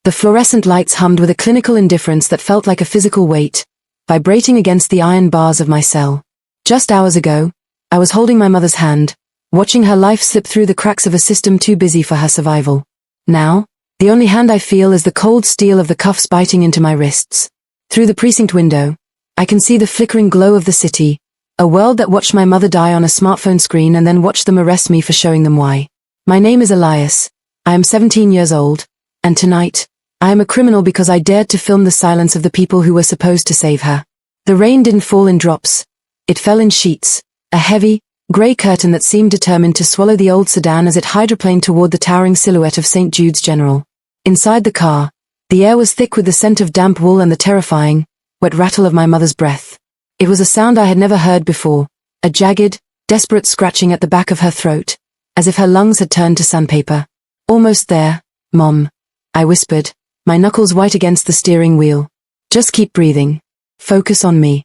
The fluorescent lights hummed with a clinical indifference that felt like a physical weight, vibrating against the iron bars of my cell. Just hours ago, I was holding my mother's hand, watching her life slip through the cracks of a system too busy for her survival. Now, the only hand I feel is the cold steel of the cuffs biting into my wrists. Through the precinct window, I can see the flickering glow of the city, a world that watched my mother die on a smartphone screen and then watched them arrest me for showing them why. My name is Elias, I am 17 years old, and tonight, I am a criminal because I dared to film the silence of the people who were supposed to save her. The rain didn't fall in drops, it fell in sheets, a heavy, grey curtain that seemed determined to swallow the old sedan as it hydroplaned toward the towering silhouette of St. Jude's General. Inside the car, the air was thick with the scent of damp wool and the terrifying, wet rattle of my mother's breath. It was a sound I had never heard before, a jagged, desperate scratching at the back of her throat, as if her lungs had turned to sandpaper. Almost there, Mom, I whispered, my knuckles white against the steering wheel. Just keep breathing. Focus on me.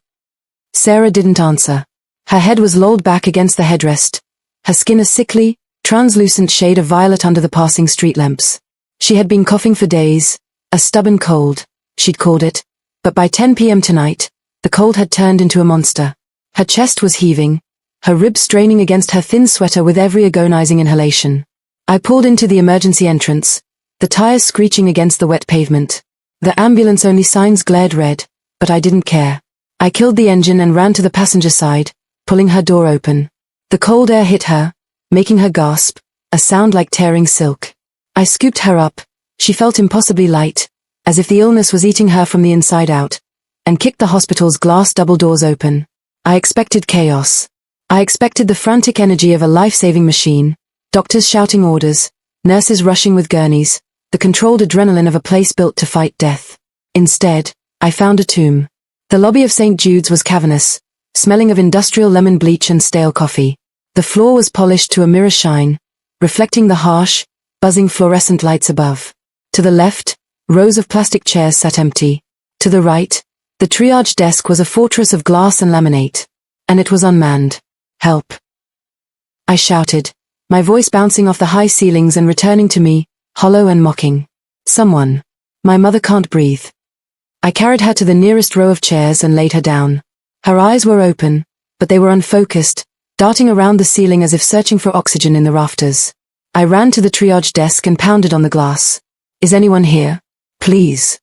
Sarah didn't answer. Her head was lolled back against the headrest, her skin a sickly, translucent shade of violet under the passing street lamps. She had been coughing for days, a stubborn cold, she'd called it, but by 10 p.m. tonight, the cold had turned into a monster. Her chest was heaving, her ribs straining against her thin sweater with every agonizing inhalation. I pulled into the emergency entrance, the tires screeching against the wet pavement. The ambulance-only signs glared red, but I didn't care. I killed the engine and ran to the passenger side, pulling her door open. The cold air hit her, making her gasp, a sound like tearing silk. I scooped her up, she felt impossibly light, as if the illness was eating her from the inside out, and kicked the hospital's glass double doors open. I expected chaos. I expected the frantic energy of a life-saving machine, doctors shouting orders, nurses rushing with gurneys, the controlled adrenaline of a place built to fight death. Instead, I found a tomb. The lobby of St. Jude's was cavernous, smelling of industrial lemon bleach and stale coffee. The floor was polished to a mirror shine, reflecting the harsh, buzzing fluorescent lights above. To the left, rows of plastic chairs sat empty. To the right, the triage desk was a fortress of glass and laminate. And it was unmanned. Help! I shouted, my voice bouncing off the high ceilings and returning to me, hollow and mocking. Someone. My mother can't breathe. I carried her to the nearest row of chairs and laid her down. Her eyes were open, but they were unfocused, darting around the ceiling as if searching for oxygen in the rafters. I ran to the triage desk and pounded on the glass. Is anyone here? Please.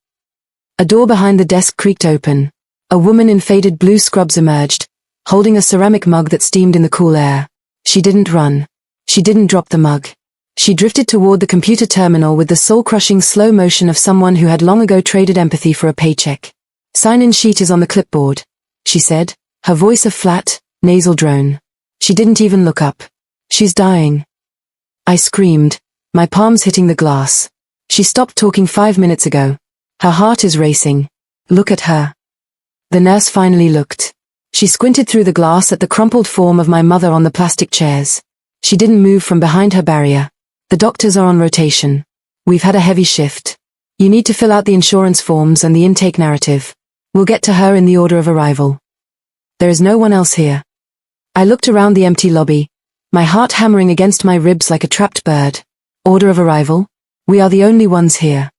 A door behind the desk creaked open. A woman in faded blue scrubs emerged, holding a ceramic mug that steamed in the cool air. She didn't run. She didn't drop the mug. She drifted toward the computer terminal with the soul-crushing slow motion of someone who had long ago traded empathy for a paycheck. Sign-in sheet is on the clipboard, she said, her voice a flat, nasal drone. She didn't even look up. She's dying. I screamed, my palms hitting the glass. She stopped talking 5 minutes ago. Her heart is racing. Look at her. The nurse finally looked. She squinted through the glass at the crumpled form of my mother on the plastic chairs. She didn't move from behind her barrier. The doctors are on rotation. We've had a heavy shift. You need to fill out the insurance forms and the intake narrative. We'll get to her in the order of arrival. There is no one else here. I looked around the empty lobby, my heart hammering against my ribs like a trapped bird. Order of arrival? We are the only ones here.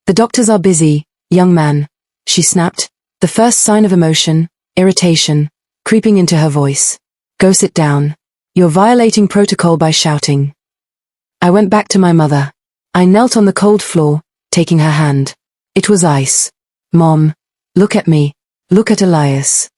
The doctors are busy, young man, she snapped, the first sign of emotion, irritation, creeping into her voice. Go sit down. You're violating protocol by shouting. I went back to my mother. I knelt on the cold floor, taking her hand. It was ice. Mom, look at me. Look at Elias.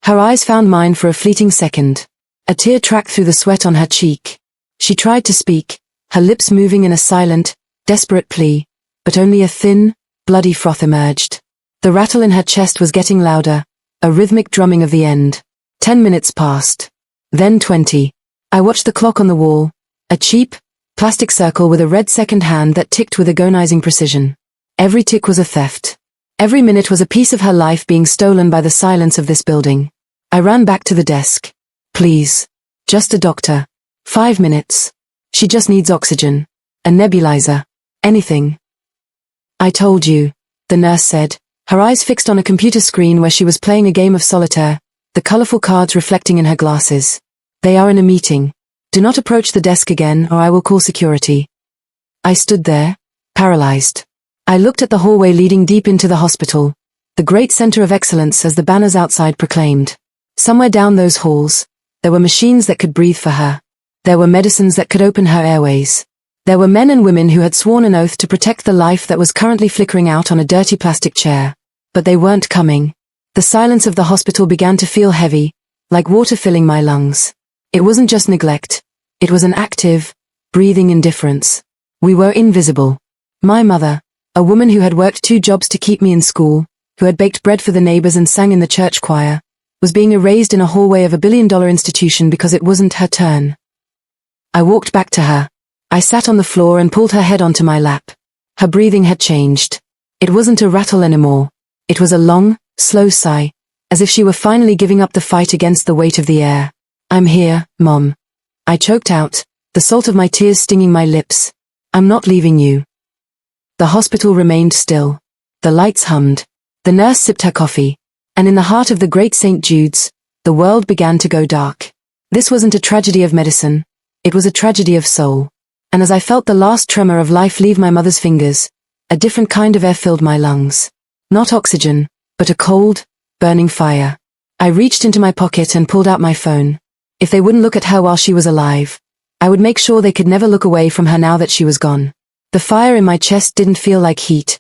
Her eyes found mine for a fleeting second. A tear tracked through the sweat on her cheek. She tried to speak, her lips moving in a silent, desperate plea, but only a thin, bloody froth emerged. The rattle in her chest was getting louder, a rhythmic drumming of the end. 10 minutes passed. Then 20. I watched the clock on the wall, a cheap, plastic circle with a red second hand that ticked with agonizing precision. Every tick was a theft. Every minute was a piece of her life being stolen by the silence of this building. I ran back to the desk. Please. Just a doctor. 5 minutes. She just needs oxygen. A nebulizer. Anything. I told you, the nurse said, her eyes fixed on a computer screen where she was playing a game of solitaire, the colorful cards reflecting in her glasses. They are in a meeting. Do not approach the desk again or I will call security. I stood there, paralyzed. I looked at the hallway leading deep into the hospital, the great center of excellence as the banners outside proclaimed. Somewhere down those halls, there were machines that could breathe for her. There were medicines that could open her airways. There were men and women who had sworn an oath to protect the life that was currently flickering out on a dirty plastic chair. But they weren't coming. The silence of the hospital began to feel heavy, like water filling my lungs. It wasn't just neglect. It was an active, breathing indifference. We were invisible. My mother, a woman who had worked 2 jobs to keep me in school, who had baked bread for the neighbors and sang in the church choir, was being erased in a hallway of a billion-dollar institution because it wasn't her turn. I walked back to her. I sat on the floor and pulled her head onto my lap. Her breathing had changed. It wasn't a rattle anymore. It was a long, slow sigh, as if she were finally giving up the fight against the weight of the air. "I'm here, Mom." I choked out, the salt of my tears stinging my lips. "I'm not leaving you." The hospital remained still. The lights hummed. The nurse sipped her coffee. And in the heart of the great St. Jude's, the world began to go dark. This wasn't a tragedy of medicine. It was a tragedy of soul. And as I felt the last tremor of life leave my mother's fingers, a different kind of air filled my lungs. Not oxygen, but a cold, burning fire. I reached into my pocket and pulled out my phone. If they wouldn't look at her while she was alive, I would make sure they could never look away from her now that she was gone. The fire in my chest didn't feel like heat.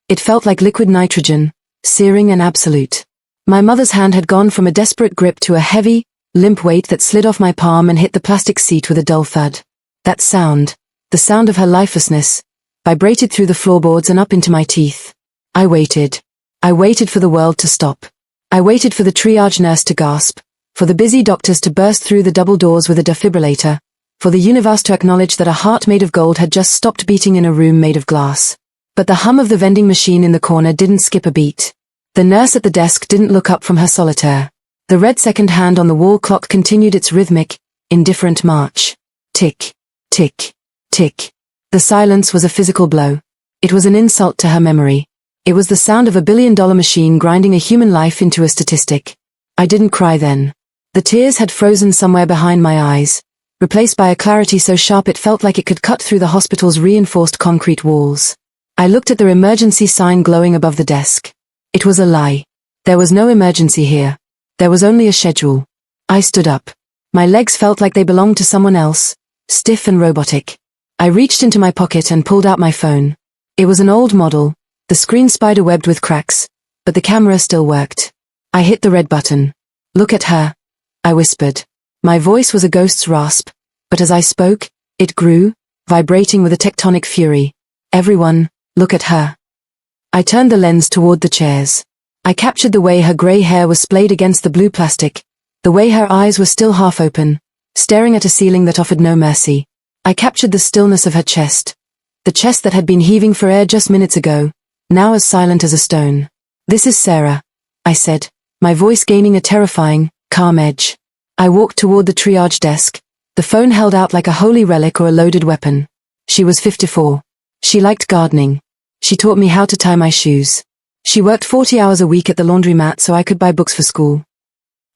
It felt like liquid nitrogen, searing and absolute. My mother's hand had gone from a desperate grip to a heavy, limp weight that slid off my palm and hit the plastic seat with a dull thud. That sound, the sound of her lifelessness, vibrated through the floorboards and up into my teeth. I waited. I waited for the world to stop. I waited for the triage nurse to gasp, for the busy doctors to burst through the double doors with a defibrillator, for the universe to acknowledge that a heart made of gold had just stopped beating in a room made of glass. But the hum of the vending machine in the corner didn't skip a beat. The nurse at the desk didn't look up from her solitaire. The red second hand on the wall clock continued its rhythmic, indifferent march. Tick, tick, tick. The silence was a physical blow. It was an insult to her memory. It was the sound of a billion-dollar machine grinding a human life into a statistic. I didn't cry then. The tears had frozen somewhere behind my eyes, replaced by a clarity so sharp it felt like it could cut through the hospital's reinforced concrete walls. I looked at the emergency sign glowing above the desk. It was a lie. There was no emergency here. There was only a schedule. I stood up. My legs felt like they belonged to someone else, stiff and robotic. I reached into my pocket and pulled out my phone. It was an old model, the screen spider-webbed with cracks, but the camera still worked. I hit the red button. "Look at her," I whispered. My voice was a ghost's rasp, but as I spoke, it grew, vibrating with a tectonic fury. "Everyone, look at her." I turned the lens toward the chairs. I captured the way her gray hair was splayed against the blue plastic, the way her eyes were still half open, staring at a ceiling that offered no mercy. I captured the stillness of her chest, the chest that had been heaving for air just minutes ago, now as silent as a stone. "This is Sarah," I said, my voice gaining a terrifying, calm edge. I walked toward the triage desk, the phone held out like a holy relic or a loaded weapon. She was 54. She liked gardening. She taught me how to tie my shoes. She worked 40 hours a week at the laundromat so I could buy books for school.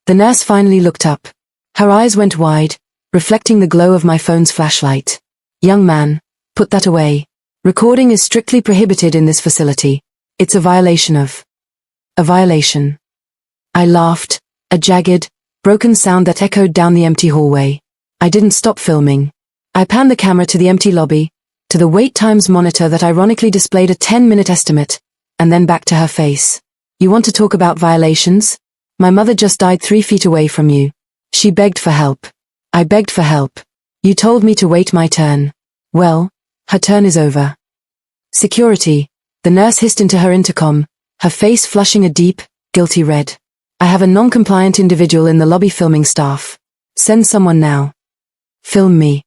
The nurse finally looked up. Her eyes went wide, reflecting the glow of my phone's flashlight. "Young man, put that away. Recording is strictly prohibited in this facility. It's a violation of..." A violation. I laughed, a jagged, broken sound that echoed down the empty hallway. I didn't stop filming. I panned the camera to the empty lobby, to the wait times monitor that ironically displayed a 10-minute estimate, and then back to her face. "You want to talk about violations? My mother just died 3 feet away from you. She begged for help. I begged for help. You told me to wait my turn. Well, her turn is over." "Security," the nurse hissed into her intercom, her face flushing a deep, guilty red. "I have a non-compliant individual in the lobby filming staff. Send someone now." "Film me,"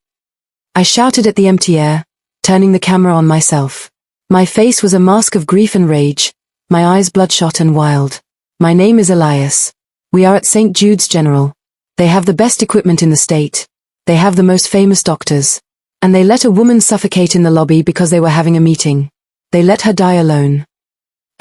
I shouted at the empty air, turning the camera on myself. My face was a mask of grief and rage, my eyes bloodshot and wild. "My name is Elias. We are at St. Jude's General. They have the best equipment in the state. They have the most famous doctors. And they let a woman suffocate in the lobby because they were having a meeting. They let her die alone."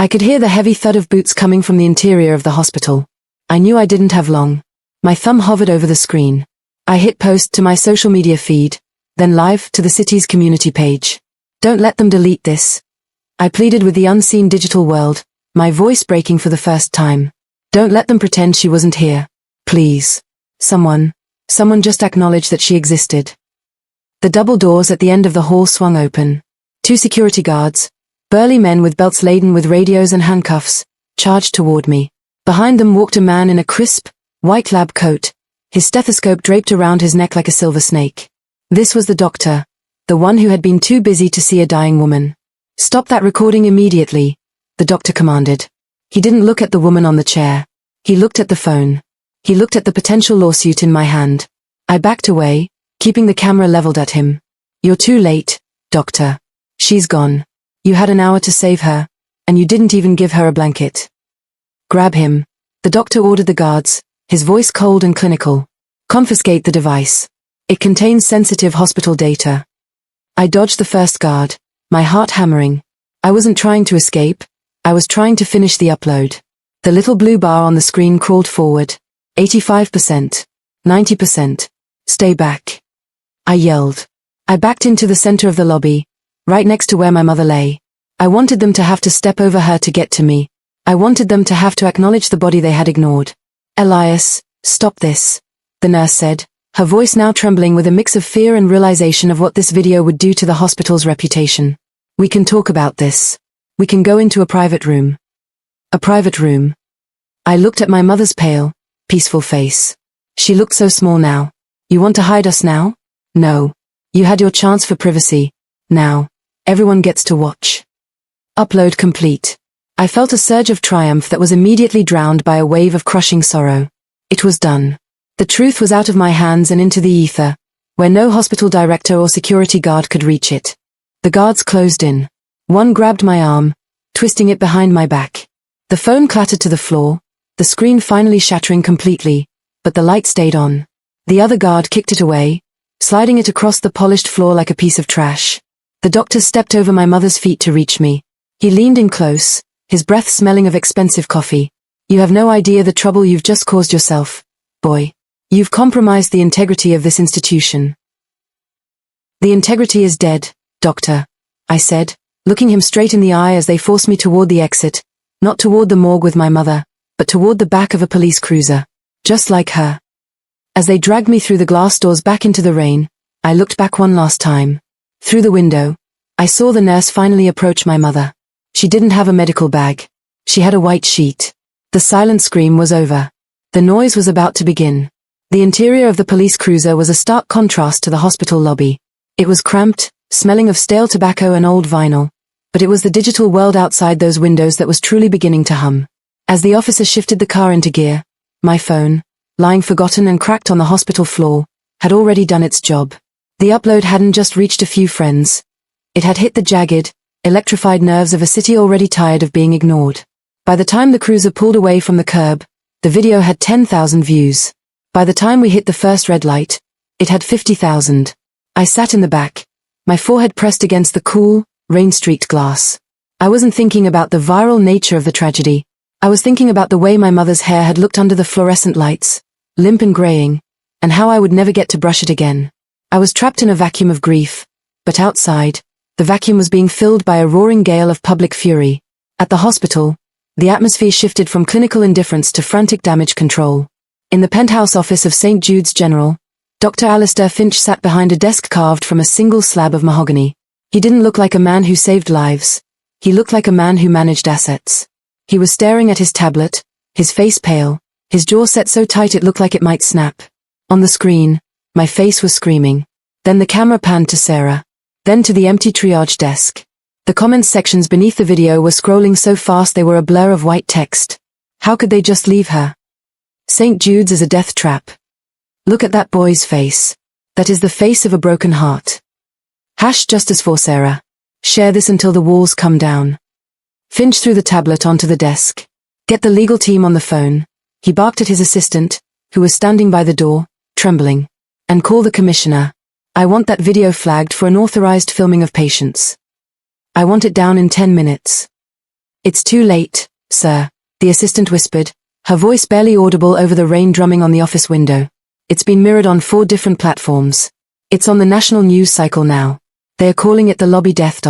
I could hear the heavy thud of boots coming from the interior of the hospital. I knew I didn't have long. My thumb hovered over the screen. I hit post to my social media feed, then live to the city's community page. "Don't let them delete this," I pleaded with the unseen digital world, my voice breaking for the first time. Don't let them pretend she wasn't here. Please. Someone just acknowledge that she existed. The double doors at the end of the hall swung open. 2 security guards, burly men with belts laden with radios and handcuffs, charged toward me. Behind them walked a man in a crisp, white lab coat, his stethoscope draped around his neck like a silver snake. This was the doctor, the one who had been too busy to see a dying woman. Stop that recording immediately, the doctor commanded. He didn't look at the woman on the chair. He looked at the phone. He looked at the potential lawsuit in my hand. I backed away, keeping the camera leveled at him. You're too late, doctor. She's gone. You had an hour to save her, and you didn't even give her a blanket. Grab him. The doctor ordered the guards, his voice cold and clinical. Confiscate the device. It contains sensitive hospital data. I dodged the first guard, my heart hammering. I wasn't trying to escape, I was trying to finish the upload. The little blue bar on the screen crawled forward. 85%. 90%. Stay back. I yelled. I backed into the center of the lobby, right next to where my mother lay. I wanted them to have to step over her to get to me. I wanted them to have to acknowledge the body they had ignored. Elias, stop this, the nurse said, her voice now trembling with a mix of fear and realization of what this video would do to the hospital's reputation. We can talk about this. We can go into a private room. A private room. I looked at my mother's pale, peaceful face. She looked so small now. You want to hide us now? No. You had your chance for privacy. Now, everyone gets to watch. Upload complete. I felt a surge of triumph that was immediately drowned by a wave of crushing sorrow. It was done. The truth was out of my hands and into the ether, where no hospital director or security guard could reach it. The guards closed in. One grabbed my arm, twisting it behind my back. The phone clattered to the floor, the screen finally shattering completely, but the light stayed on. The other guard kicked it away, sliding it across the polished floor like a piece of trash. The doctor stepped over my mother's feet to reach me. He leaned in close, his breath smelling of expensive coffee. You have no idea the trouble you've just caused yourself, boy. You've compromised the integrity of this institution. The integrity is dead, doctor, I said, looking him straight in the eye as they forced me toward the exit, not toward the morgue with my mother, but toward the back of a police cruiser, just like her. As they dragged me through the glass doors back into the rain, I looked back one last time. Through the window, I saw the nurse finally approach my mother. She didn't have a medical bag. She had a white sheet. The silent scream was over. The noise was about to begin. The interior of the police cruiser was a stark contrast to the hospital lobby. It was cramped, smelling of stale tobacco and old vinyl, but it was the digital world outside those windows that was truly beginning to hum. As the officer shifted the car into gear, my phone, lying forgotten and cracked on the hospital floor, had already done its job. The upload hadn't just reached a few friends. It had hit the jagged, electrified nerves of a city already tired of being ignored. By the time the cruiser pulled away from the curb, the video had 10,000 views. By the time we hit the first red light, it had 50,000. I sat in the back, my forehead pressed against the cool, rain-streaked glass. I wasn't thinking about the viral nature of the tragedy. I was thinking about the way my mother's hair had looked under the fluorescent lights, limp and graying, and how I would never get to brush it again. I was trapped in a vacuum of grief, but outside, the vacuum was being filled by a roaring gale of public fury. At the hospital, the atmosphere shifted from clinical indifference to frantic damage control. In the penthouse office of St. Jude's General, Dr. Alistair Finch sat behind a desk carved from a single slab of mahogany. He didn't look like a man who saved lives. He looked like a man who managed assets. He was staring at his tablet, his face pale, his jaw set so tight it looked like it might snap. On the screen, my face was screaming. Then the camera panned to Sarah. Then to the empty triage desk. The comments sections beneath the video were scrolling so fast they were a blur of white text. How could they just leave her? St. Jude's is a death trap. Look at that boy's face. That is the face of a broken heart. #Justice for Sarah. Share this until the walls come down. Finch threw the tablet onto the desk. Get the legal team on the phone. He barked at his assistant, who was standing by the door, trembling. And call the commissioner. I want that video flagged for unauthorized filming of patients. I want it down in 10 minutes. It's too late, sir, the assistant whispered, her voice barely audible over the rain drumming on the office window. It's been mirrored on 4 different platforms. It's on the national news cycle now. They are calling it the lobby death.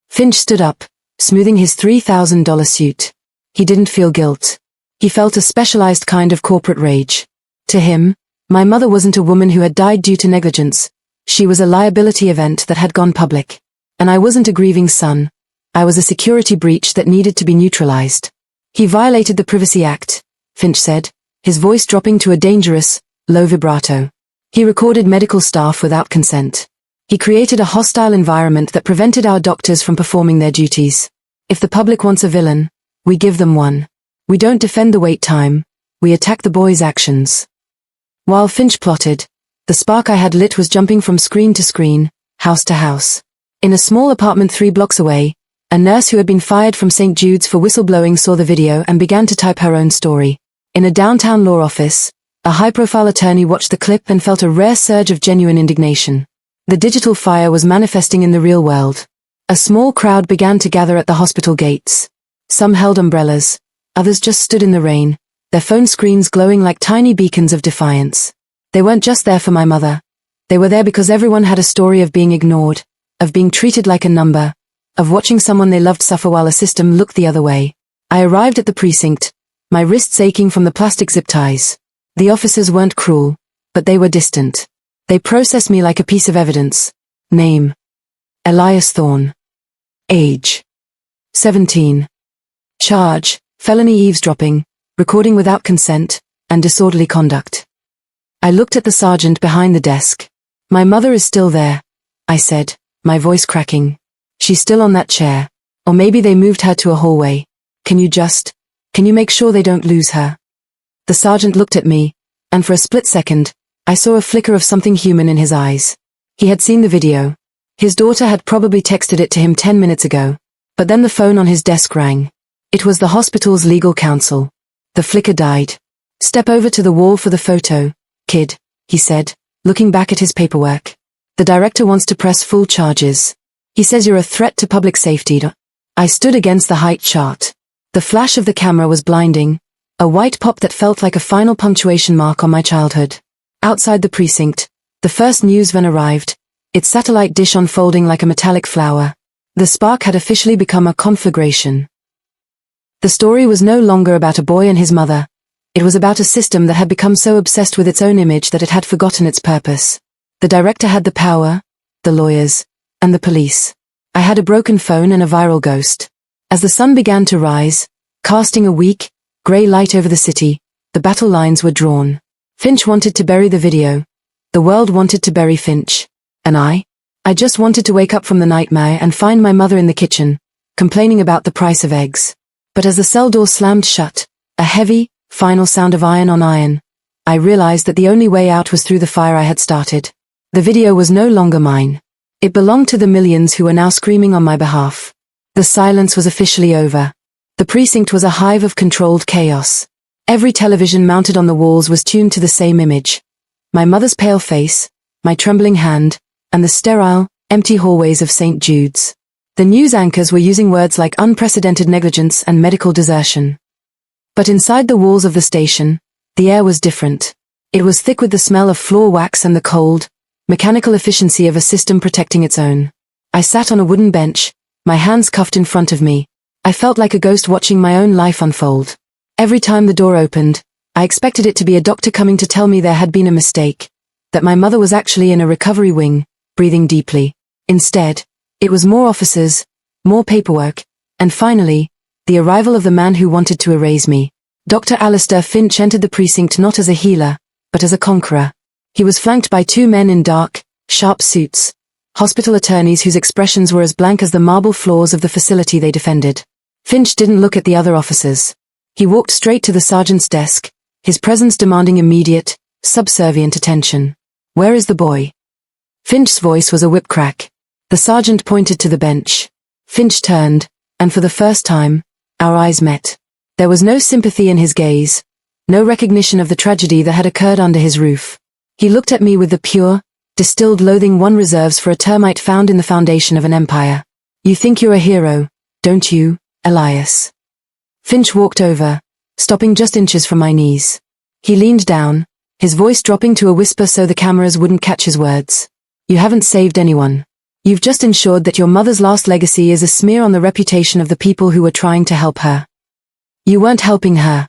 Finch stood up, smoothing his $3,000 suit. He didn't feel guilt. He felt a specialized kind of corporate rage. To him, my mother wasn't a woman who had died due to negligence. She was a liability event that had gone public. And I wasn't a grieving son. I was a security breach that needed to be neutralized. He violated the Privacy Act, Finch said, his voice dropping to a dangerous, low vibrato. He recorded medical staff without consent. He created a hostile environment that prevented our doctors from performing their duties. If the public wants a villain, we give them one. We don't defend the wait time, we attack the boy's actions. While Finch plotted, the spark I had lit was jumping from screen to screen, house to house. In a small apartment 3 blocks away, a nurse who had been fired from St. Jude's for whistleblowing saw the video and began to type her own story. In a downtown law office, a high-profile attorney watched the clip and felt a rare surge of genuine indignation. The digital fire was manifesting in the real world. A small crowd began to gather at the hospital gates. Some held umbrellas, others just stood in the rain, their phone screens glowing like tiny beacons of defiance. They weren't just there for my mother. They were there because everyone had a story of being ignored, of being treated like a number, of watching someone they loved suffer while a system looked the other way. I arrived at the precinct, my wrists aching from the plastic zip ties. The officers weren't cruel, but they were distant. They processed me like a piece of evidence. Name: Elias Thorne. Age: 17. Charge: felony eavesdropping, recording without consent, and disorderly conduct. I looked at the sergeant behind the desk. My mother is still there, I said, my voice cracking. She's still on that chair. Or maybe they moved her to a hallway. Can you make sure they don't lose her? The sergeant looked at me, and for a split second, I saw a flicker of something human in his eyes. He had seen the video. His daughter had probably texted it to him 10 minutes ago. But then the phone on his desk rang. It was the hospital's legal counsel. The flicker died. Step over to the wall for the photo, kid, he said, looking back at his paperwork. The director wants to press full charges. He says you're a threat to public safety. I stood against the height chart. The flash of the camera was blinding, a white pop that felt like a final punctuation mark on my childhood. Outside the precinct, the first news van arrived, its satellite dish unfolding like a metallic flower. The spark had officially become a conflagration. The story was no longer about a boy and his mother. It was about a system that had become so obsessed with its own image that it had forgotten its purpose. The director had the power, the lawyers, and the police. I had a broken phone and a viral ghost. As the sun began to rise, casting a weak, grey light over the city, the battle lines were drawn. Finch wanted to bury the video. The world wanted to bury Finch. And I just wanted to wake up from the nightmare and find my mother in the kitchen, complaining about the price of eggs. But as the cell door slammed shut, a heavy, final sound of iron on iron, I realized that the only way out was through the fire I had started. The video was no longer mine. It belonged to the millions who were now screaming on my behalf. The silence was officially over. The precinct was a hive of controlled chaos. Every television mounted on the walls was tuned to the same image. My mother's pale face, my trembling hand, and the sterile, empty hallways of St. Jude's. The news anchors were using words like unprecedented negligence and medical desertion. But inside the walls of the station, the air was different. It was thick with the smell of floor wax and the cold, mechanical efficiency of a system protecting its own. I sat on a wooden bench, my hands cuffed in front of me. I felt like a ghost watching my own life unfold. Every time the door opened, I expected it to be a doctor coming to tell me there had been a mistake, that my mother was actually in a recovery wing, breathing deeply. Instead, it was more officers, more paperwork, and finally, the arrival of the man who wanted to erase me. Dr. Alistair Finch entered the precinct not as a healer, but as a conqueror. He was flanked by 2 men in dark, sharp suits, hospital attorneys whose expressions were as blank as the marble floors of the facility they defended. Finch didn't look at the other officers. He walked straight to the sergeant's desk, his presence demanding immediate, subservient attention. "Where is the boy?" Finch's voice was a whip crack. The sergeant pointed to the bench. Finch turned, and for the first time, our eyes met. There was no sympathy in his gaze, no recognition of the tragedy that had occurred under his roof. He looked at me with the pure, distilled loathing one reserves for a termite found in the foundation of an empire. "You think you're a hero, don't you, Elias?" Finch walked over, stopping just inches from my knees. He leaned down, his voice dropping to a whisper so the cameras wouldn't catch his words. "You haven't saved anyone. You've just ensured that your mother's last legacy is a smear on the reputation of the people who were trying to help her. You weren't helping her,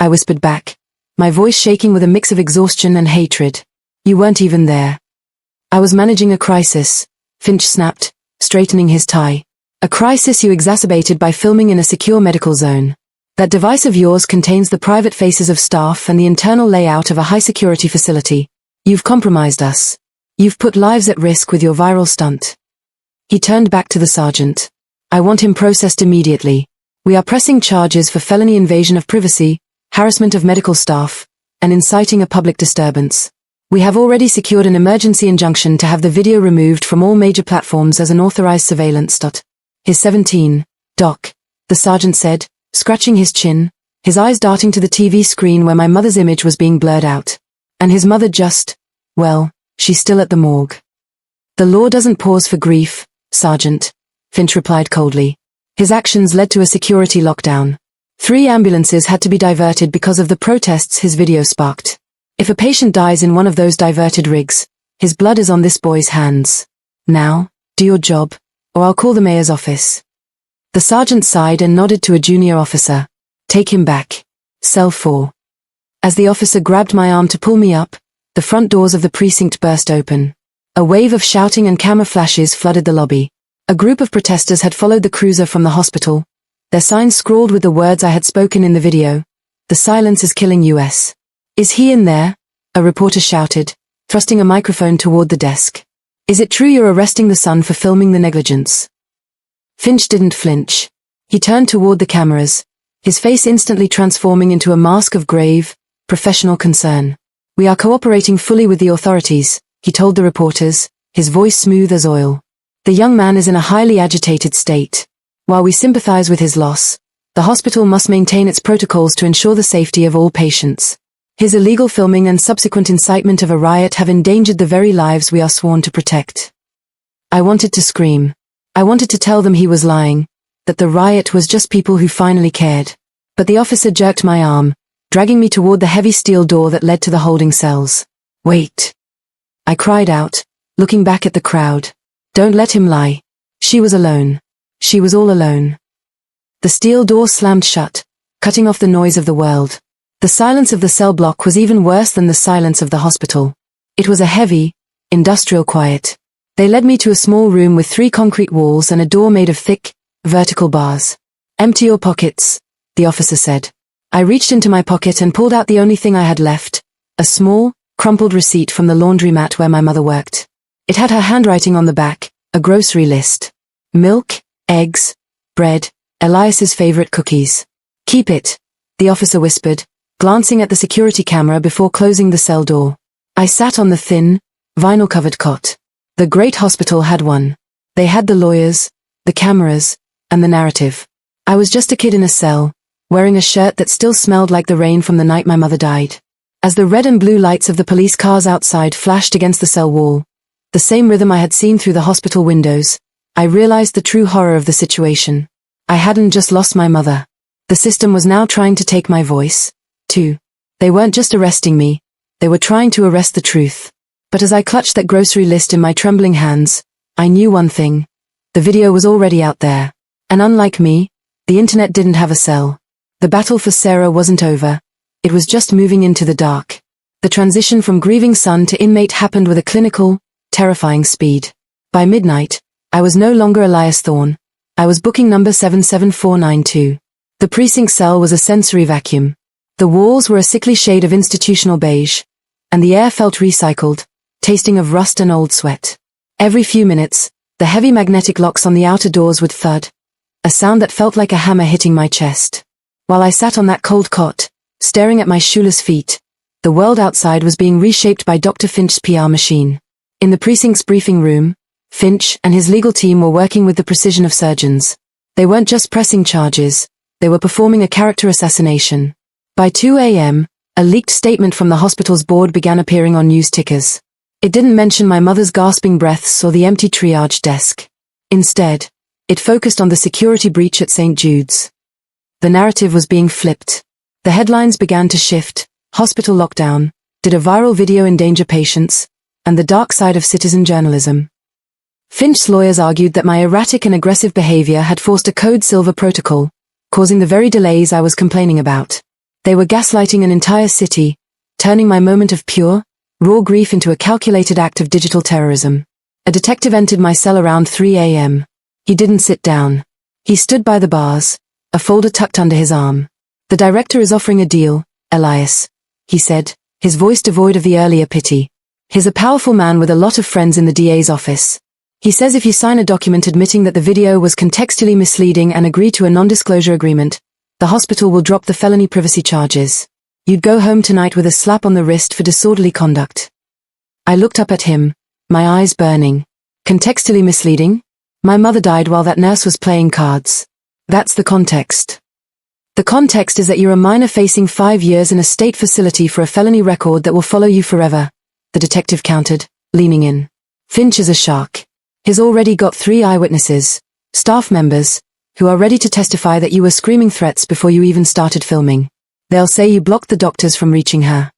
I whispered back, my voice shaking with a mix of exhaustion and hatred. You weren't even there. I was managing a crisis, Finch snapped, straightening his tie. A crisis you exacerbated by filming in a secure medical zone. That device of yours contains the private faces of staff and the internal layout of a high-security facility. You've compromised us. You've put lives at risk with your viral stunt. He turned back to the sergeant. I want him processed immediately. We are pressing charges for felony invasion of privacy, harassment of medical staff, and inciting a public disturbance. We have already secured an emergency injunction to have the video removed from all major platforms as unauthorized surveillance. His 17, Doc, the sergeant said, scratching his chin, his eyes darting to the TV screen where my mother's image was being blurred out. And his mother just, well, she's still at the morgue. The law doesn't pause for grief, Sergeant, Finch replied coldly. His actions led to a security lockdown. 3 ambulances had to be diverted because of the protests his video sparked. If a patient dies in one of those diverted rigs, his blood is on this boy's hands. Now, do your job, or I'll call the mayor's office. The sergeant sighed and nodded to a junior officer. Take him back. Cell 4. As the officer grabbed my arm to pull me up, the front doors of the precinct burst open. A wave of shouting and camera flashes flooded the lobby. A group of protesters had followed the cruiser from the hospital, their signs scrawled with the words I had spoken in the video. The silence is killing US. Is he in there? A reporter shouted, thrusting a microphone toward the desk. Is it true you're arresting the son for filming the negligence? Finch didn't flinch. He turned toward the cameras, his face instantly transforming into a mask of grave, professional concern. We are cooperating fully with the authorities, he told the reporters, his voice smooth as oil. The young man is in a highly agitated state. While we sympathize with his loss, the hospital must maintain its protocols to ensure the safety of all patients. His illegal filming and subsequent incitement of a riot have endangered the very lives we are sworn to protect. I wanted to scream. I wanted to tell them he was lying, that the riot was just people who finally cared. But the officer jerked my arm, dragging me toward the heavy steel door that led to the holding cells. Wait. I cried out, looking back at the crowd. Don't let him lie. She was alone. She was all alone. The steel door slammed shut, cutting off the noise of the world. The silence of the cell block was even worse than the silence of the hospital. It was a heavy, industrial quiet. They led me to a small room with 3 concrete walls and a door made of thick, vertical bars. Empty your pockets, the officer said. I reached into my pocket and pulled out the only thing I had left, a small, crumpled receipt from the laundromat where my mother worked. It had her handwriting on the back, a grocery list. Milk, eggs, bread, Elias's favorite cookies. Keep it, the officer whispered, glancing at the security camera before closing the cell door. I sat on the thin, vinyl-covered cot. The great hospital had one. They had the lawyers, the cameras, and the narrative. I was just a kid in a cell, wearing a shirt that still smelled like the rain from the night my mother died. As the red and blue lights of the police cars outside flashed against the cell wall, the same rhythm I had seen through the hospital windows, I realized the true horror of the situation. I hadn't just lost my mother. The system was now trying to take my voice, too. They weren't just arresting me, they were trying to arrest the truth. But as I clutched that grocery list in my trembling hands, I knew one thing. The video was already out there. And unlike me, the internet didn't have a cell. The battle for Sarah wasn't over. It was just moving into the dark. The transition from grieving son to inmate happened with a clinical, terrifying speed. By midnight, I was no longer Elias Thorne. I was booking number 77492. The precinct cell was a sensory vacuum. The walls were a sickly shade of institutional beige, and the air felt recycled, tasting of rust and old sweat. Every few minutes, the heavy magnetic locks on the outer doors would thud, a sound that felt like a hammer hitting my chest. While I sat on that cold cot, staring at my shoeless feet, the world outside was being reshaped by Dr. Finch's PR machine. In the precinct's briefing room, Finch and his legal team were working with the precision of surgeons. They weren't just pressing charges, they were performing a character assassination. By 2 a.m., a leaked statement from the hospital's board began appearing on news tickers. It didn't mention my mother's gasping breaths or the empty triage desk. Instead, it focused on the security breach at St. Jude's. The narrative was being flipped. The headlines began to shift: hospital lockdown, did a viral video endanger patients, and the dark side of citizen journalism. Finch's lawyers argued that my erratic and aggressive behavior had forced a Code Silver protocol, causing the very delays I was complaining about. They were gaslighting an entire city, turning my moment of pure, raw grief into a calculated act of digital terrorism. A detective entered my cell around 3 a.m. He didn't sit down. He stood by the bars, a folder tucked under his arm. "The director is offering a deal, Elias," he said, his voice devoid of the earlier pity. "He's a powerful man with a lot of friends in the DA's office. He says if you sign a document admitting that the video was contextually misleading and agree to a non-disclosure agreement, the hospital will drop the felony privacy charges. You'd go home tonight with a slap on the wrist for disorderly conduct." I looked up at him, my eyes burning. Contextually misleading? My mother died while that nurse was playing cards. That's the context. The context is that you're a minor facing 5 years in a state facility for a felony record that will follow you forever, the detective countered, leaning in. "Finch is a shark. He's already got 3 eyewitnesses, staff members, who are ready to testify that you were screaming threats before you even started filming. They'll say you blocked the doctors from reaching her."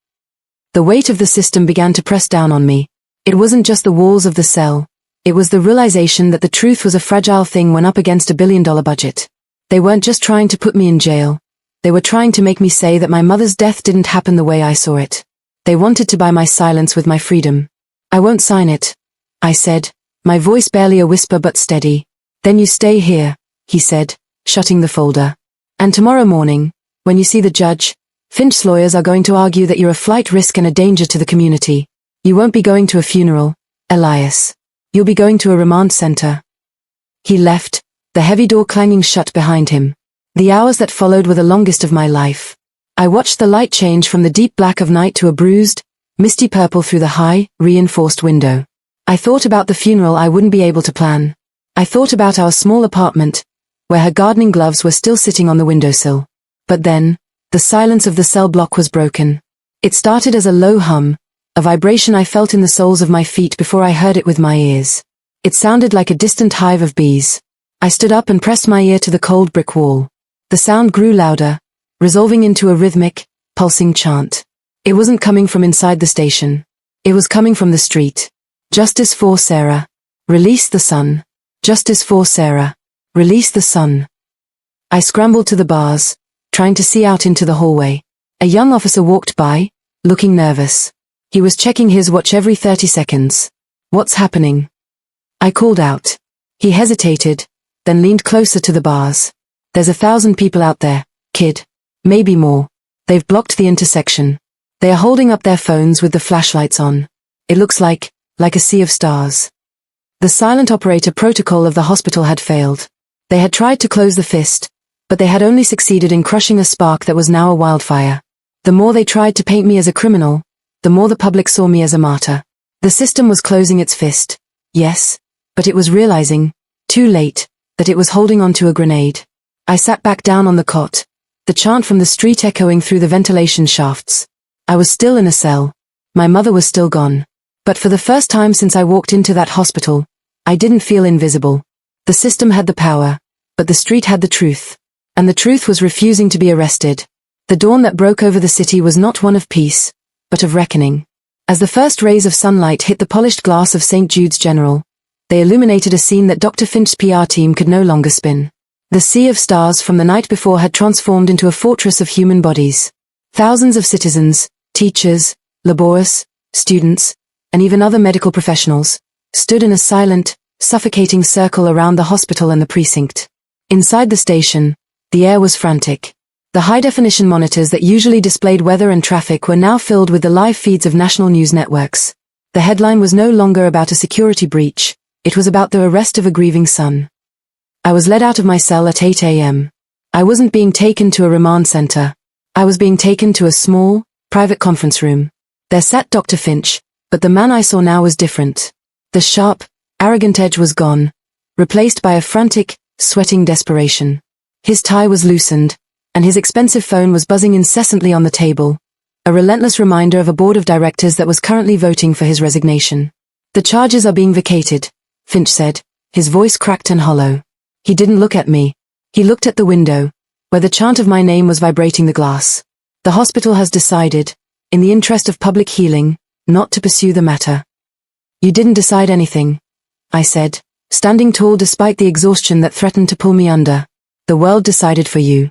The weight of the system began to press down on me. It wasn't just the walls of the cell. It was the realization that the truth was a fragile thing when up against $1 billion budget. They weren't just trying to put me in jail. They were trying to make me say that my mother's death didn't happen the way I saw it. They wanted to buy my silence with my freedom. "I won't sign it," I said, my voice barely a whisper but steady. "Then you stay here," he said, shutting the folder. "And tomorrow morning, when you see the judge, Finch's lawyers are going to argue that you're a flight risk and a danger to the community. You won't be going to a funeral, Elias. You'll be going to a remand center." He left, the heavy door clanging shut behind him. The hours that followed were the longest of my life. I watched the light change from the deep black of night to a bruised, misty purple through the high, reinforced window. I thought about the funeral I wouldn't be able to plan. I thought about our small apartment, where her gardening gloves were still sitting on the windowsill. But then, the silence of the cell block was broken. It started as a low hum, a vibration I felt in the soles of my feet before I heard it with my ears. It sounded like a distant hive of bees. I stood up and pressed my ear to the cold brick wall. The sound grew louder, resolving into a rhythmic, pulsing chant. It wasn't coming from inside the station. It was coming from the street. "Justice for Sarah. Release the son. Justice for Sarah. Release the son." I scrambled to the bars, trying to see out into the hallway. A young officer walked by, looking nervous. He was checking his watch every 30 seconds. "What's happening?" I called out. He hesitated, then leaned closer to the bars. "There's 1,000 people out there, kid. Maybe more. They've blocked the intersection. They are holding up their phones with the flashlights on. It looks like a sea of stars." The silent operator protocol of the hospital had failed. They had tried to close the fist, but they had only succeeded in crushing a spark that was now a wildfire. The more they tried to paint me as a criminal, the more the public saw me as a martyr. The system was closing its fist, yes, but it was realizing, too late, that it was holding onto a grenade. I sat back down on the cot, the chant from the street echoing through the ventilation shafts. I was still in a cell. My mother was still gone. But for the first time since I walked into that hospital, I didn't feel invisible. The system had the power, but the street had the truth. And the truth was refusing to be arrested. The dawn that broke over the city was not one of peace, but of reckoning. As the first rays of sunlight hit the polished glass of St. Jude's General, they illuminated a scene that Dr. Finch's PR team could no longer spin. The sea of stars from the night before had transformed into a fortress of human bodies. Thousands of citizens, teachers, laborers, students, and even other medical professionals, stood in a silent, suffocating circle around the hospital and the precinct. Inside the station, the air was frantic. The high-definition monitors that usually displayed weather and traffic were now filled with the live feeds of national news networks. The headline was no longer about a security breach, it was about the arrest of a grieving son. I was led out of my cell at 8 a.m. I wasn't being taken to a remand center. I was being taken to a small, private conference room. There sat Dr. Finch, but the man I saw now was different. The sharp, arrogant edge was gone, replaced by a frantic, sweating desperation. His tie was loosened, and his expensive phone was buzzing incessantly on the table, a relentless reminder of a board of directors that was currently voting for his resignation. "The charges are being vacated," Finch said, his voice cracked and hollow. He didn't look at me. He looked at the window, where the chant of my name was vibrating the glass. "The hospital has decided, in the interest of public healing, not to pursue the matter." "You didn't decide anything," I said, standing tall despite the exhaustion that threatened to pull me under. The world decided for you.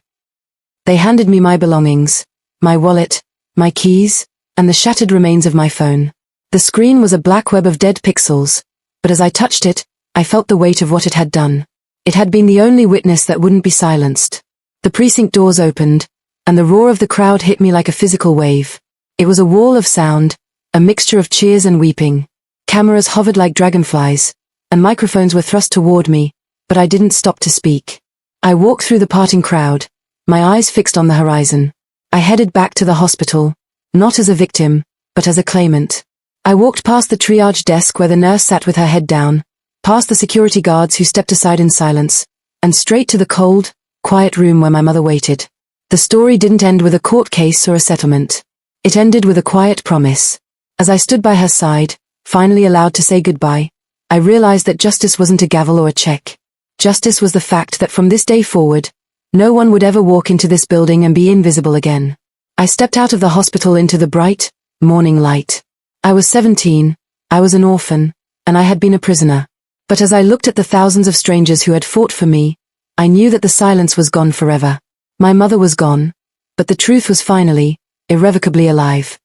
They handed me my belongings, my wallet, my keys, and the shattered remains of my phone. The screen was a black web of dead pixels, but as I touched it, I felt the weight of what it had done. It had been the only witness that wouldn't be silenced. The precinct doors opened, and the roar of the crowd hit me like a physical wave. It was a wall of sound, a mixture of cheers and weeping. Cameras hovered like dragonflies, and microphones were thrust toward me, but I didn't stop to speak. I walked through the parting crowd, my eyes fixed on the horizon. I headed back to the hospital, not as a victim, but as a claimant. I walked past the triage desk where the nurse sat with her head down, past the security guards who stepped aside in silence, and straight to the cold, quiet room where my mother waited. The story didn't end with a court case or a settlement. It ended with a quiet promise. As I stood by her side, finally allowed to say goodbye, I realized that justice wasn't a gavel or a check. Justice was the fact that from this day forward, no one would ever walk into this building and be invisible again. I stepped out of the hospital into the bright, morning light. I was 17, I was an orphan, and I had been a prisoner. But as I looked at the thousands of strangers who had fought for me, I knew that the silence was gone forever. My mother was gone, but the truth was finally, irrevocably alive.